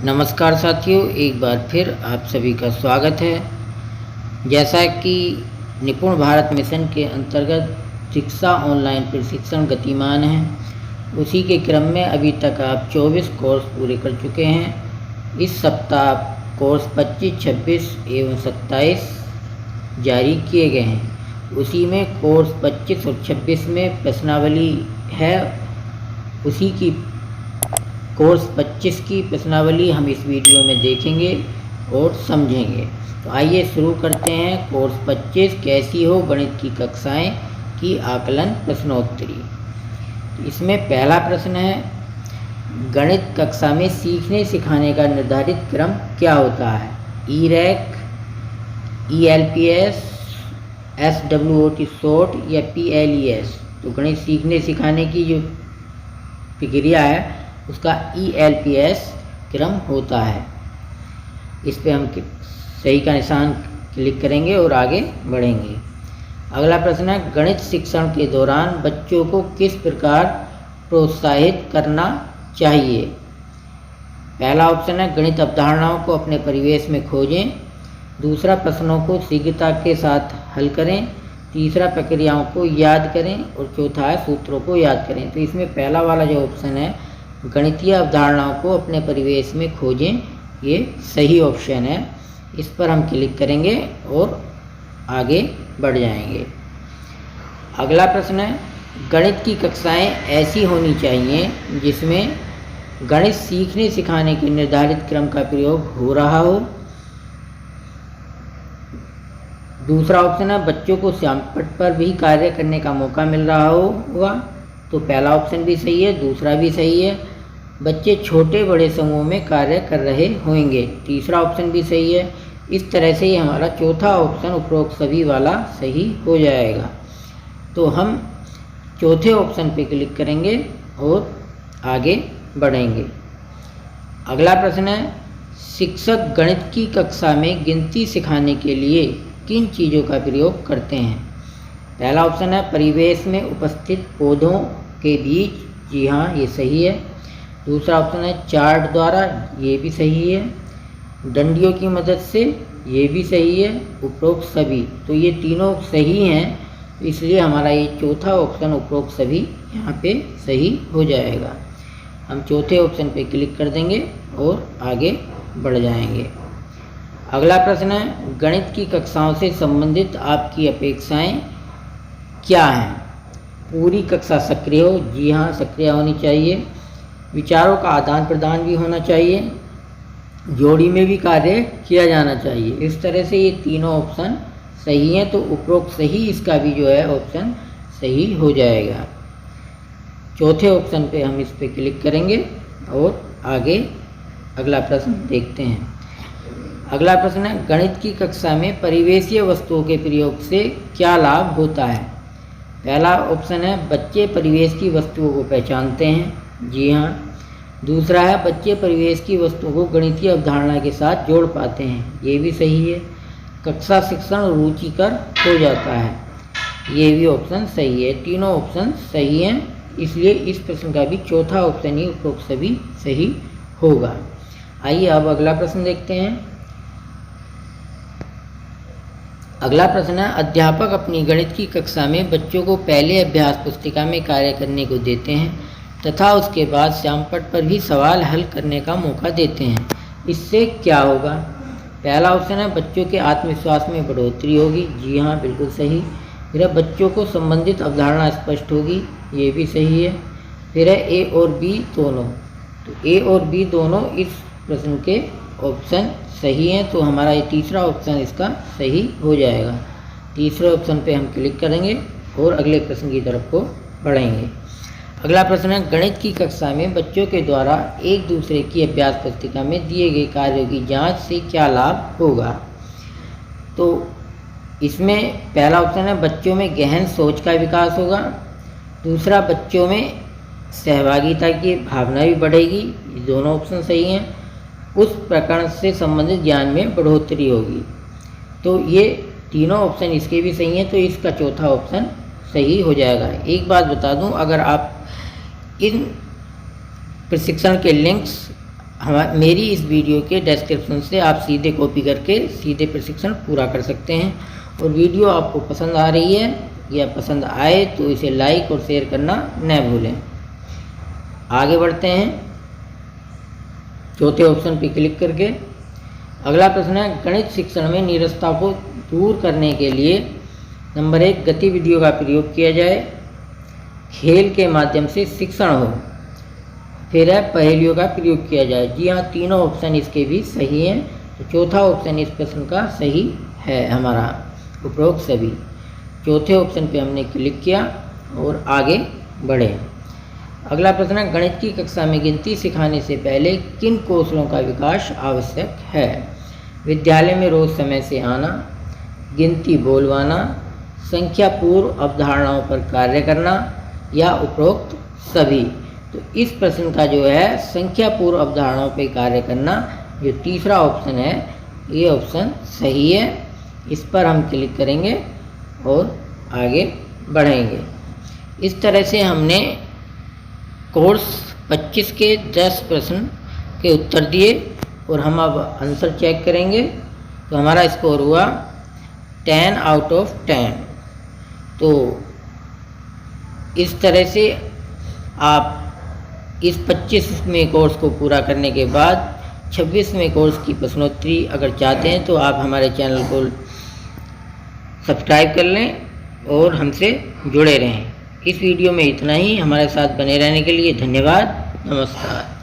नमस्कार साथियों, एक बार फिर आप सभी का स्वागत है। जैसा कि निपुण भारत मिशन के अंतर्गत शिक्षा ऑनलाइन प्रशिक्षण गतिमान है, उसी के क्रम में अभी तक आप 24 कोर्स पूरे कर चुके हैं। इस सप्ताह कोर्स 25, 26 एवं 27 जारी किए गए हैं। उसी में कोर्स 25 और 26 में प्रश्नावली है। उसी की कोर्स 25 की प्रश्नावली हम इस वीडियो में देखेंगे और समझेंगे। तो आइए शुरू करते हैं। कोर्स 25 कैसी हो गणित की कक्षाएं की आकलन प्रश्नोत्तरी। इसमें पहला प्रश्न है, गणित कक्षा में सीखने सिखाने का निर्धारित क्रम क्या होता है? EREC, ELPS, SWOT शॉर्ट या PLES? तो गणित सीखने सिखाने की जो प्रक्रिया है उसका ELPS क्रम होता है। इस पे हम सही का निशान क्लिक करेंगे और आगे बढ़ेंगे। अगला प्रश्न है, गणित शिक्षण के दौरान बच्चों को किस प्रकार प्रोत्साहित करना चाहिए? पहला ऑप्शन है, गणित अवधारणाओं को अपने परिवेश में खोजें। दूसरा, प्रश्नों को शीघ्रता के साथ हल करें। तीसरा, प्रक्रियाओं को याद करें। और चौथा है, सूत्रों को याद करें। तो इसमें पहला वाला जो ऑप्शन है, गणितीय अवधारणाओं को अपने परिवेश में खोजें, ये सही ऑप्शन है। इस पर हम क्लिक करेंगे और आगे बढ़ जाएंगे। अगला प्रश्न है, गणित की कक्षाएं ऐसी होनी चाहिए जिसमें गणित सीखने सिखाने के निर्धारित क्रम का प्रयोग हो रहा हो। दूसरा ऑप्शन है, बच्चों को श्यामपट्ट पर भी कार्य करने का मौका मिल रहा होगा। तो पहला ऑप्शन भी सही है, दूसरा भी सही है। बच्चे छोटे बड़े समूह में कार्य कर रहे होंगे। तीसरा ऑप्शन भी सही है। इस तरह से ही हमारा चौथा ऑप्शन उपरोक्त सभी वाला सही हो जाएगा। तो हम चौथे ऑप्शन पे क्लिक करेंगे और आगे बढ़ेंगे। अगला प्रश्न है, शिक्षक गणित की कक्षा में गिनती सिखाने के लिए किन चीज़ों का प्रयोग करते हैं? पहला ऑप्शन है, परिवेश में उपस्थित पौधों के बीज। जी हाँ, ये सही है। दूसरा ऑप्शन है, चार्ट द्वारा। ये भी सही है। डंडियों की मदद से। ये भी सही है। उपरोक्त सभी। तो ये तीनों सही हैं, इसलिए हमारा ये चौथा ऑप्शन उपरोक्त सभी यहाँ पे सही हो जाएगा। हम चौथे ऑप्शन पे क्लिक कर देंगे और आगे बढ़ जाएंगे। अगला प्रश्न है, गणित की कक्षाओं से संबंधित आपकी अपेक्षाएं क्या हैं? पूरी कक्षा सक्रिय हो। जी हाँ, सक्रिय होनी चाहिए। विचारों का आदान प्रदान भी होना चाहिए। जोड़ी में भी कार्य किया जाना चाहिए। इस तरह से ये तीनों ऑप्शन सही हैं, तो उपरोक्त सही इसका भी जो है ऑप्शन सही हो जाएगा। चौथे ऑप्शन पे हम इस पे क्लिक करेंगे और आगे अगला प्रश्न देखते हैं। अगला प्रश्न है, गणित की कक्षा में परिवेशीय वस्तुओं के प्रयोग से क्या लाभ होता है? पहला ऑप्शन है, बच्चे परिवेश की वस्तुओं को पहचानते हैं। जी हाँ। दूसरा है, बच्चे परिवेश की वस्तुओं को गणितीय अवधारणा के साथ जोड़ पाते हैं। ये भी सही है। कक्षा शिक्षण रुचिकर हो जाता है। ये भी ऑप्शन सही है। तीनों ऑप्शन सही हैं, इसलिए इस प्रश्न का भी चौथा ऑप्शन ही उपरोक्त सभी सही होगा। आइए अब अगला प्रश्न देखते हैं। अगला प्रश्न है, अध्यापक अपनी गणित की कक्षा में बच्चों को पहले अभ्यास पुस्तिका में कार्य करने को देते हैं तथा उसके बाद श्यामपट्ट पर भी सवाल हल करने का मौका देते हैं। इससे क्या होगा? पहला ऑप्शन है, बच्चों के आत्मविश्वास में बढ़ोतरी होगी। जी हाँ, बिल्कुल सही। फिर है, बच्चों को संबंधित अवधारणा स्पष्ट होगी। ये भी सही है। फिर है, ए और बी दोनों। तो ए और बी दोनों इस प्रश्न के ऑप्शन सही हैं, तो हमारा ये तीसरा ऑप्शन इसका सही हो जाएगा। तीसरे ऑप्शन पे हम क्लिक करेंगे और अगले प्रश्न की तरफ को बढ़ेंगे। अगला प्रश्न है, गणित की कक्षा में बच्चों के द्वारा एक दूसरे की अभ्यास पुस्तिका में दिए गए कार्यों की जांच से क्या लाभ होगा? तो इसमें पहला ऑप्शन है, बच्चों में गहन सोच का विकास होगा। दूसरा, बच्चों में सहभागिता की भावना भी बढ़ेगी। ये दोनों ऑप्शन सही हैं। उस प्रकरण से संबंधित ज्ञान में बढ़ोतरी होगी। तो ये तीनों ऑप्शन इसके भी सही हैं, तो इसका चौथा ऑप्शन सही हो जाएगा। एक बात बता दूं, अगर आप इन प्रशिक्षण के लिंक्स मेरी इस वीडियो के डिस्क्रिप्शन से आप सीधे कॉपी करके सीधे प्रशिक्षण पूरा कर सकते हैं। और वीडियो आपको पसंद आ रही है या पसंद आए तो इसे लाइक और शेयर करना न भूलें। आगे बढ़ते हैं चौथे ऑप्शन पर क्लिक करके। अगला प्रश्न है, गणित शिक्षण में नीरसता को दूर करने के लिए नंबर 1 गतिविधियों का प्रयोग किया जाए, खेल के माध्यम से शिक्षण हो, फिर है पहेलियों का प्रयोग किया जाए। जी हाँ, तीनों ऑप्शन इसके भी सही हैं। तो चौथा ऑप्शन इस प्रश्न का सही है हमारा, उपरोक्त सभी। चौथे ऑप्शन पे हमने क्लिक किया और आगे बढ़े। अगला प्रश्न है, गणित की कक्षा में गिनती सिखाने से पहले किन कौशलों का विकास आवश्यक है? विद्यालय में रोज समय से आना, गिनती बोलवाना, संख्या पूर्व अवधारणाओं पर कार्य करना या उपरोक्त सभी। तो इस प्रश्न का जो है संख्या पूर्व अवधारणाओं पर कार्य करना, जो तीसरा ऑप्शन है, ये ऑप्शन सही है। इस पर हम क्लिक करेंगे और आगे बढ़ेंगे। इस तरह से हमने कोर्स 25 के 10 प्रश्न के उत्तर दिए और हम अब आंसर चेक करेंगे। तो हमारा स्कोर हुआ 10 आउट ऑफ 10। तो इस तरह से आप इस 25वें कोर्स को पूरा करने के बाद 26वें कोर्स की प्रश्नोत्तरी अगर चाहते हैं तो आप हमारे चैनल को सब्सक्राइब कर लें और हमसे जुड़े रहें। इस वीडियो में इतना ही। हमारे साथ बने रहने के लिए धन्यवाद। नमस्कार।